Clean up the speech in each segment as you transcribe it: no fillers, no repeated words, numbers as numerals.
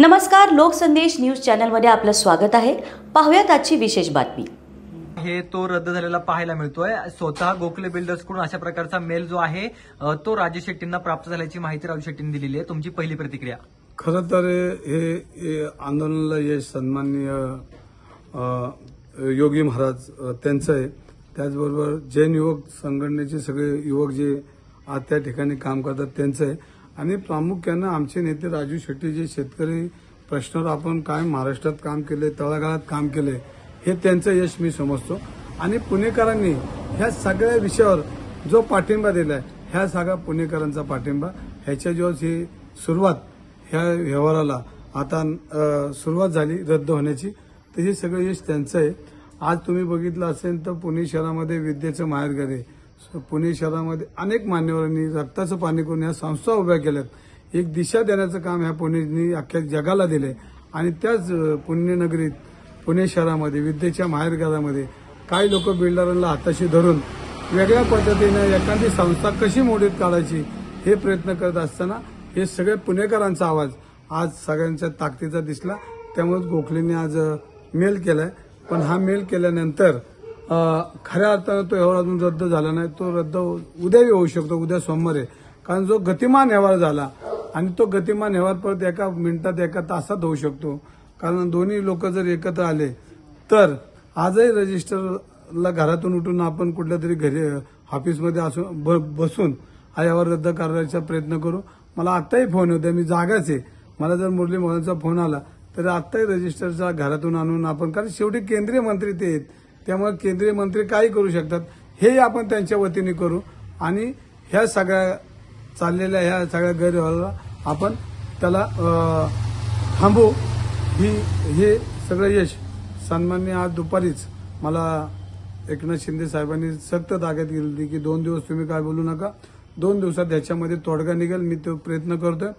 नमस्कार, लोकसंदेश न्यूज चॅनलमध्ये आपलं स्वागत आहे। पाहूयात आजची विशेष बातमी। हे तो रद्द झालेला पाहायला मिळतोय। स्वतः गोखले बिल्डर्स कडून अशा प्रकारचा मेल जो आहे तो राजू शेट्टींना प्राप्त झाल्याची माहिती राजू शेट्टींनी दिलेली आहे। तुमची पहिली प्रतिक्रिया? खरं तर हे आंदोलनाला यश सन्माननीय योगी महाराज त्यांचं आहे। त्याचबरोबर जैन युवक संघटनेचे सगळे युवक जे आज त्या ठिकाणी काम करतात त्यांचं आहे आणि प्रामुख्यानं आमचे नेते राजू शेट्टी जे शेतकरी प्रश्नावर आपण काय महाराष्ट्रात काम केले, तळागाळात काम केले, हे त्यांचं यश मी समजतो। आणि पुणेकरांनी ह्या सगळ्या विषयावर जो पाठिंबा दिलाय, ह्या सगळ्या पुणेकरांचा पाठिंबा, ह्याच्या दिवस ही सुरुवात ह्या व्यवहाराला आता सुरुवात झाली रद्द होण्याची, तर हे सगळं यश त्यांचं आहे। आज तुम्ही बघितलं असेल तर पुणे शहरामध्ये विद्येचं माहेरघर आहे। पुणे शहरामध्ये अनेक मान्यवरांनी रक्ताचं पाणी करून या संस्था उभ्या केल्यात। एक दिशा देण्याचं काम ह्या पुणेनी अख्ख्या जगाला दिले आणि त्याच पुण्यनगरीत पुणे शहरामध्ये विद्येच्या माहेरघरामध्ये काही लोक बिल्डरांना हाताशी धरून वेगळ्या पद्धतीने एखादी संस्था कशी मोडीत काढायची हे प्रयत्न करत असताना हे सगळे पुणेकरांचा आवाज आज सगळ्यांच्या ताकदीचा दिसला। त्यामुळे गोखलेंनी आज मेल केलाय, पण हा मेल केल्यानंतर खऱ्या अर्थानं तो व्यवहार अजून रद्द झाला नाही। तो रद्द उद्याही होऊ शकतो, उद्या सोमवार आहे, कारण जो गतिमान व्यवहार झाला आणि तो गतिमान व्यवहार परत एका मिनिटात एका तासात होऊ शकतो, कारण दोन्ही लोक जर एकत्र आले तर आजही रजिस्टरला घरातून उठून आपण कुठल्या तरी घरी ऑफिसमध्ये बसून हा व्यवहार रद्द करण्याचा प्रयत्न करू। मला आत्ताही फोन होते, मी जागाच आहे, मला जर मुरली मोहनचा फोन आला तर आत्ताही रजिस्टरचा घरातून आणून आपण, कारण शेवटी केंद्रीय मंत्री ते आहेत, त्यामुळे केंद्रीय मंत्री काही करू शकतात, हेही आपण त्यांच्या वतीने करू आणि ह्या सगळ्या चाललेल्या ह्या सगळ्या गैरव्यवहाराला आपण त्याला थांबवू। हे सगळं यश सन्माननीय आज दुपारीच मला एकनाथ शिंदे साहेबांनी सक्त ताकद दिली की 2 दिवस तुम्ही काय बोलू नका, 2 दिवसात ह्याच्यामध्ये तोडगा निघेल। मी तो प्रयत्न करतोय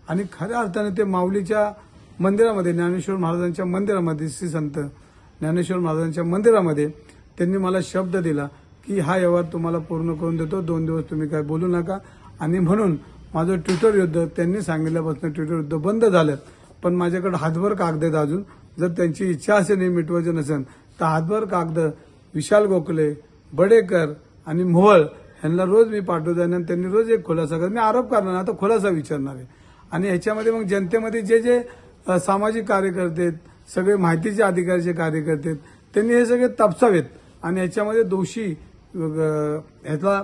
आणि खऱ्या अर्थाने ते माऊलीच्या मंदिरामध्ये, ज्ञानेश्वर महाराजांच्या मंदिरामध्ये, श्री संत ज्ञानेश्वर महाराजांच्या मंदिरामध्ये त्यांनी मला शब्द दिला की हा व्यवहार तुम्हाला पूर्ण करून देतो, 2 दिवस तुम्ही काय बोलू नका। आणि म्हणून माझं ट्विटर युद्ध त्यांनी सांगितल्यापासून ट्विटर युद्ध बंद झालं, पण माझ्याकडे हातभर कागद आहेत अजून। जर त्यांची इच्छा असेल हे मिटवायचं नसेल तर हातभर कागद विशाल गोखले, बडेकर आणि मोहोळ यांना रोज मी पाठवतो आणि त्यांनी रोज एक खुलासा करत, मी आरोप करणार आता खुलासा विचारणार आहे। आणि ह्याच्यामध्ये मग जनतेमध्ये जे जे सामाजिक कार्यकर्ते आहेत, सगळे माहितीचे अधिकाराचे कार्यकर्ते आहेत, त्यांनी हे सगळे तपासावेत आणि ह्याच्यामध्ये दोषी ह्याचा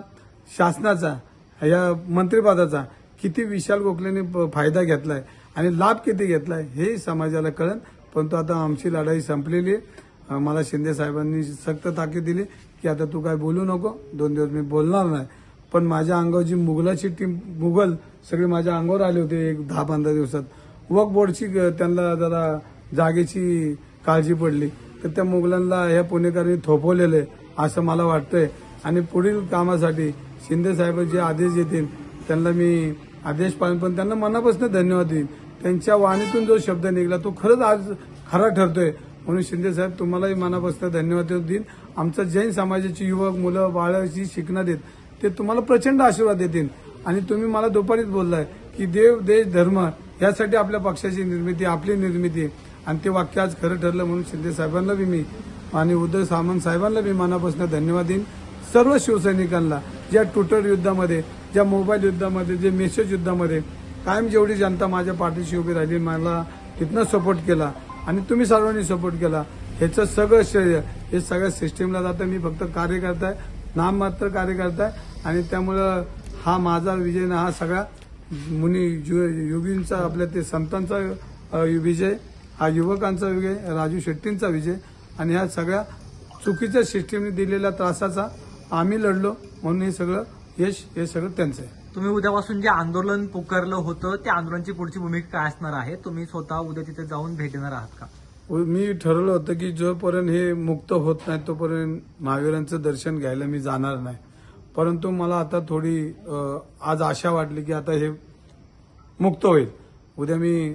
शासनाचा, या मंत्रिपदाचा किती विशाल गोखलेने फायदा घेतलाय आणि लाभ किती घेतलाय हे समाजाला कळेल। परंतु आता आमची लढाई संपलेली आहे। मला शिंदे साहेबांनी सक्त ताकीद दिली की आता तू काय बोलू नको, 2 दिवस मी बोलणार नाही। पण माझ्या अंगावर जी मुघलाची टीम, मुघल सगळे माझ्या अंगावर आले होते एक 10-15 दिवसात, वक्फ बोर्डची त्यांना जरा जागेची काळजी पडली तर त्या मुघलांना ह्या पुणेकरांनी थोपवलेलं आहे असं मला वाटतंय। आणि पुढील कामासाठी शिंदे साहेब जे आदेश देतील त्यांना मी आदेश पाळेन, पण त्यांना मनापासून धन्यवाद देईन। त्यांच्या वाणीतून जो शब्द निघाला तो खरंच आज खरा ठरतोय, म्हणून शिंदे साहेब तुम्हालाही मनापासून धन्यवाद देईन। आमचं जैन समाजाची युवक मुलं बाळं जी शिकणार आहेत ते तुम्हाला प्रचंड आशीर्वाद देतील। आणि तुम्ही मला दुपारीच बोललाय की देव, देश, धर्म यासाठी आपल्या पक्षाची निर्मिती, आपली निर्मिती, आणि ते वाक्य आज खरं ठरलं, म्हणून शिंदे साहेबांना बी मी आणि उद्धव सामंत साहेबांना बी मनापासून धन्यवाद देईन। सर्व शिवसैनिकांना ज्या ट्विटर युद्धामध्ये, ज्या मोबाईल युद्धामध्ये, जे मेसेज युद्धामध्ये कायम जेवढी जनता माझ्या पाठीशी उभी राहिली, मला तिथनं सपोर्ट केला आणि तुम्ही सर्वांनी सपोर्ट केला, ह्याचं सगळं श्रेय हे सगळ्या सिस्टीमला जातं। मी फक्त कार्यकर्ता आहे, नाममात्र कार्यकर्ता आहे आणि त्यामुळं हा माझा विजय ना, हा सगळा मुनी योगींचा, आपल्या ते संतांचा विजय, हा युवकांचा विजय, राजू शेट्टींचा विजय आणि ह्या सगळ्या चुकीच्या सिस्टीमने दिलेल्या त्रासाचा आम्ही लढलो, म्हणून हे सगळं यश हे सगळं त्यांचं आहे। तुम्ही उद्यापासून जे आंदोलन पुकारलं होतं त्या आंदोलनाची पुढची भूमिका काय असणार आहे? तुम्ही स्वतः उद्या तिथे जाऊन भेट देणार आहात का? मी ठरवलं होतं की जोपर्यंत हे मुक्त होत नाही तोपर्यंत महावीरांचं दर्शन घ्यायला मी जाणार नाही। परंतु मला आता थोडी आज आशा वाटली की आता हे मुक्त होईल। उद्या मी